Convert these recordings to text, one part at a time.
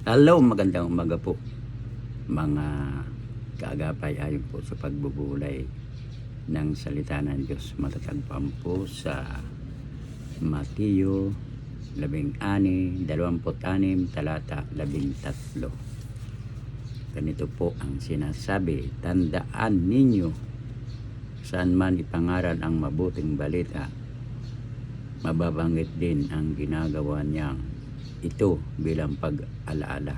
Hello, magandang umaga po mga kaagapay ayon po sa pagbubulay ng salita ng Diyos. Matatagpuan po sa Mateo 16:26 talata 13. Ganito po ang sinasabi: tandaan ninyo, saan man ipangaral ang mabuting balita, mababanggit din ang ginagawa niyang ito bilang pag-alaala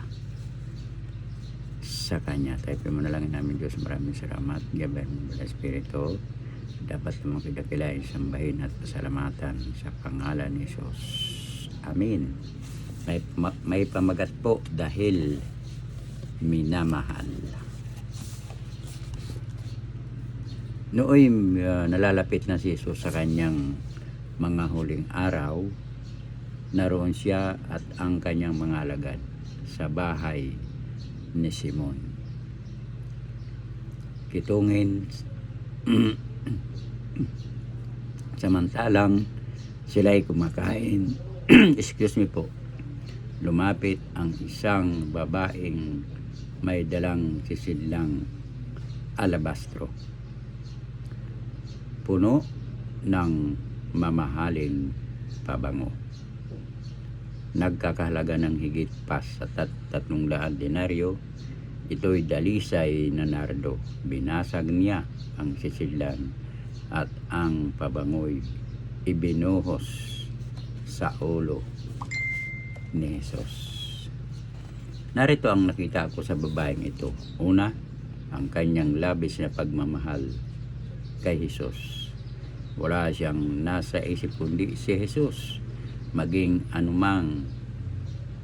sa Kanya. Tayo manalangin namin. Diyos, maraming salamat. Gabayan mo ng Espiritu, dapat mong kidakilain, sambahin at pasalamatan sa pangalan ni Jesus. Amen. May pamagat po, dahil minamahal. Nooy nalalapit na si Jesus sa kanyang mga huling araw. Naroon siya at ang kanyang mga alagad sa bahay ni Simon. Kitungin samantalang sila'y kumakain excuse me po, lumapit ang isang babaeng may dalang sisidlang alabastro, puno ng mamahaling pabango. Nagkakahalaga ng higit pa sa 300 denaryo. Ito'y dalisay na nardo. Binasag niya ang sisidlan at ang pabango'y ibinuhos sa ulo ni Jesus. Narito ang nakita ko sa babaeng ito. Una, ang kanyang labis na pagmamahal kay Jesus. Wala siyang nasa isip kundi si Jesus. Maging anumang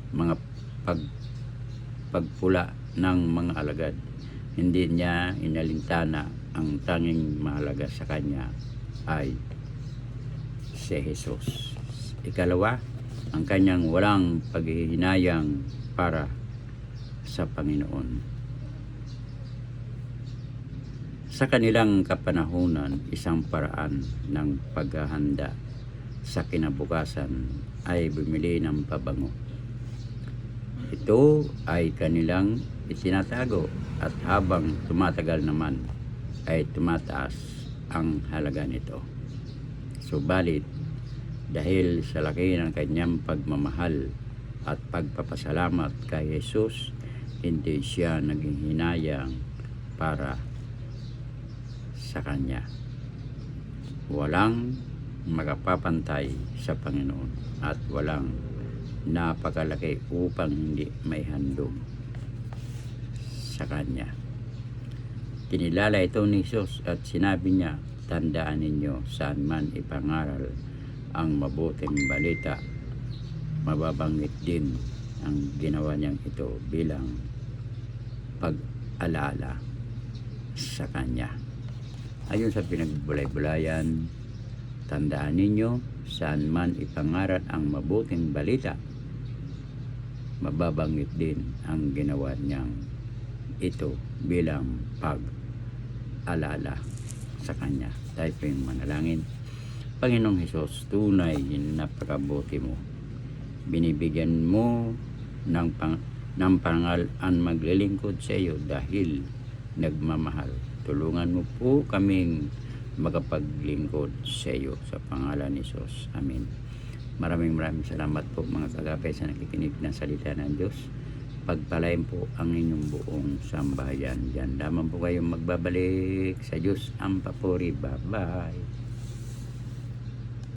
mga pagpula ng mga alagad, hindi niya inalintana. Ang tanging mahalaga sa kanya ay si Jesus. Ikalawa, ang kanyang walang paghihinayang para sa Panginoon. Sa kanilang kapanahunan, isang paraan ng paghahanda sa kinabukasan ay bumili ng pabango. Ito ay kanilang itinatago at habang tumatagal naman ay tumataas ang halaga nito. Subalit, dahil sa laki ng kanyang pagmamahal at pagpapasalamat kay Jesus, hindi siya naging hinayang para sa kanya. Walang magpapantay sa Panginoon at walang napakalaki upang hindi may handog sa Kanya. Kinilala ito ni Jesus at sinabi niya, tandaan ninyo, saan man ipangaral ang mabuting balita, mababanggit din ang ginawa niyang ito bilang pag-alala sa Kanya. Ayon sa pinagbulay-bulayan, tandaan ninyo, saan man ipangaral ang mabuting balita, mababanggit din ang ginawa niyang ito bilang pag-alala sa Kanya. Tayo po yung manalangin. Panginoong Hesus, tunay na napakabuti mo. Binibigyan mo ng pangalan maglilingkod sa iyo dahil nagmamahal. Tulungan mo po kaming magapaglingkod sa iyo sa pangalan ni Jesus. Amen. Maraming salamat po mga kagapay sa nakikinig ng salita ng Diyos. Pagpalain po ang inyong buong sambahayan. Diyan lamang po kayong magbabalik sa Diyos ang papuri. Bye-bye.